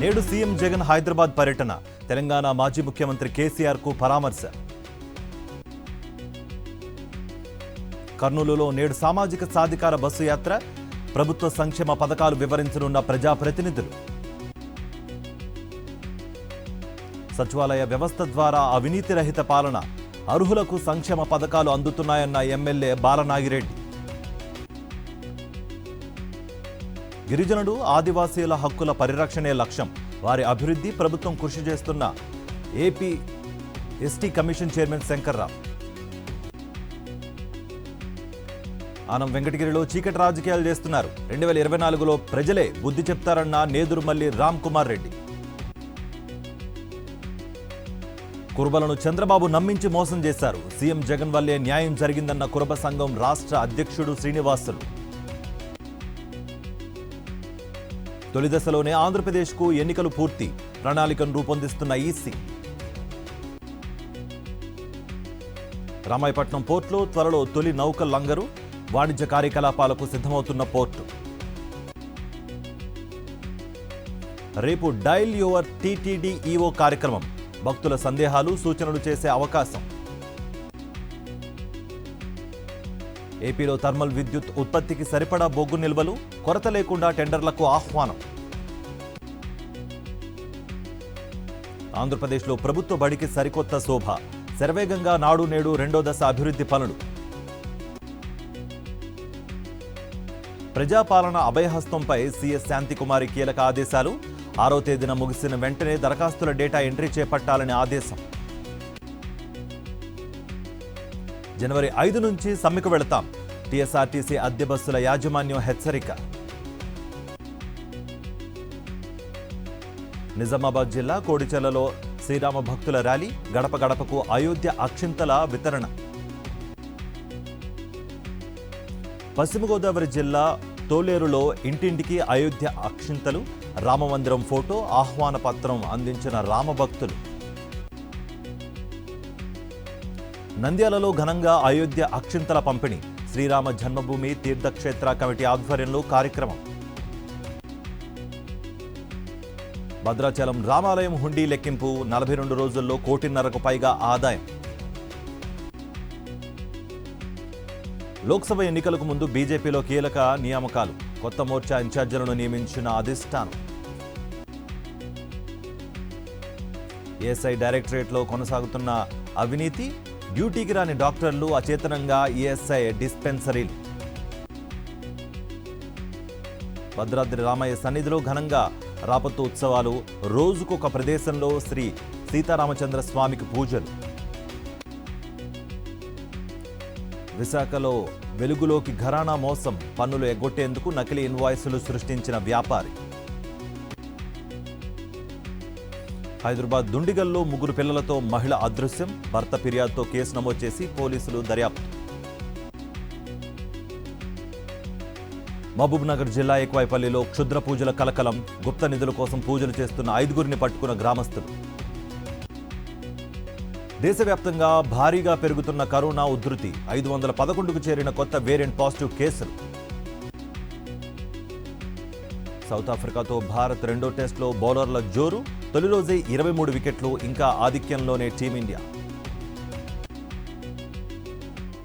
నేడు సీఎం జగన్ హైదరాబాద్ పర్యటన. తెలంగాణ మాజీ ముఖ్యమంత్రి కేసీఆర్ కు పరామర్శ. కర్నూలులో నేడు సామాజిక సాధికార బస్సు యాత్ర. ప్రభుత్వ సంక్షేమ పథకాలు వివరించనున్న ప్రజాప్రతినిధులు. సచివాలయ వ్యవస్థ ద్వారా అవినీతి రహిత పాలన. అర్హులకు సంక్షేమ పథకాలు అందుతున్నాయన్న ఎమ్మెల్యే బాలనాగిరెడ్డి. గిరిజనుడు ఆదివాసీల హక్కుల పరిరక్షణే లక్ష్యం. వారి అభివృద్ధి ప్రభుత్వం కృషి చేస్తున్న AP ST commission chairman Shankarrao. Anam వెంకటగిరిలో చీకటి రాజకీయాలు చేస్తున్నారు. 2024లో ప్రజలే బుద్ధి చెప్తారన్న నేదురుమల్లి రామ్ కుమార్ రెడ్డి. కుర్బలను చంద్రబాబు నమ్మించి మోసం చేశారు. సీఎం జగన్ వల్లే న్యాయం జరిగిందన్న కురబ సంఘం రాష్ట్ర అధ్యక్షుడు శ్రీనివాసులు. తొలి దశలోనే ఆంధ్రప్రదేశ్కు ఎన్నికలు పూర్తి. ప్రణాళికను రూపొందిస్తున్న ఈసీ. రామాయపట్నం పోర్టులో త్వరలో తొలి నౌక లంగరు. వాణిజ్య కార్యకలాపాలకు సిద్ధమవుతున్న పోర్టు. రేపు డైల్ యువర్ టీటీడీ ఈఓ కార్యక్రమం. భక్తుల సందేహాలు సూచనలు చేసే అవకాశం. ఏపీలో థర్మల్ విద్యుత్ ఉత్పత్తికి సరిపడా బొగ్గు నిల్వలు. కొరత లేకుండా టెండర్లకు ఆహ్వానం. ఆంధ్రప్రదేశ్లో ప్రభుత్వ బడికి సరికొత్త శోభ. శరవేగంగా నాడు నేడు రెండో దశ అభివృద్ధి పనులు. ప్రజాపాలన అభయహస్తంపై సీఎస్ శాంతికుమారి కీలక ఆదేశాలు. 6వ తేదీన ముగిసిన వెంటనే దరఖాస్తుల డేటా ఎంట్రీ చేపట్టాలని ఆదేశం. జనవరి 5 నుంచి సమ్మెకు వెళతాం. టీఎస్ఆర్టీసీ అద్దె బస్సుల యాజమాన్యం హెచ్చరిక. నిజామాబాద్ జిల్లా కోడిచెర్లలో శ్రీరామ భక్తుల ర్యాలీ. గడప గడపకు అయోధ్య అక్షింతల వితరణ. పశ్చిమ గోదావరి జిల్లా తోలేరులో ఇంటింటికి అయోధ్య అక్షింతలు. రామమందిరం ఫోటో ఆహ్వాన పత్రం అందించిన రామభక్తులు. నంద్యాలలో ఘనంగా అయోధ్య అక్షింతల పంపిణీ. శ్రీరామ జన్మభూమి తీర్థక్షేత్ర కమిటీ ఆధ్వర్యంలో కార్యక్రమం. భద్రాచలం రామాలయం హుండీ లెక్కింపు. 42 రోజుల్లో 1.5 కోటికి పైగా ఆదాయం. లోక్సభ ఎన్నికలకు ముందు బీజేపీలో కీలక నియామకాలు. కొత్త మోర్చా ఇన్ఛార్జీలను నియమించిన అధిష్టానం. ఏఎస్ఐ డైరెక్టరేట్లో కొనసాగుతున్న అవినీతి. డ్యూటీకి రాని డాక్టర్లు అచేతనంగా ఈఎస్ఐ డిస్పెన్సరీలు. భద్రాద్రి రామయ్య సన్నిధిలో ఘనంగా రాపత్తు ఉత్సవాలు. రోజుకొక ప్రదేశంలో శ్రీ సీతారామచంద్ర స్వామికి పూజలు. విశాఖలో వెలుగులోకి ఘరానా మోసం. పన్నులు ఎగ్గొట్టేందుకు నకిలీ ఇన్వాయిస్లు సృష్టించిన వ్యాపారి. హైదరాబాద్ దుండిగల్లో 3 పిల్లలతో మహిళ అదృశ్యం. భర్త ఫిర్యాదుతో కేసు నమోదు చేసి పోలీసులు దర్యాప్తు. మహబూబ్నగర్ జిల్లా ఎక్కువైపల్లిలో క్షుద్ర పూజల కలకలం. గుప్త నిధుల కోసం పూజలు చేస్తున్న 5గురిని పట్టుకున్న గ్రామస్తులు. దేశవ్యాప్తంగా భారీగా పెరుగుతున్న కరోనా ఉధృతి. 511కు చేరిన కొత్త వేరియంట్ పాజిటివ్ కేసులు. సౌత్ ఆఫ్రికాతో భారత్ రెండో టెస్టులో బౌలర్ల జోరు. తొలి రోజే 23 వికెట్లు. ఇంకా ఆధిక్యంలోనే టీమిండియా.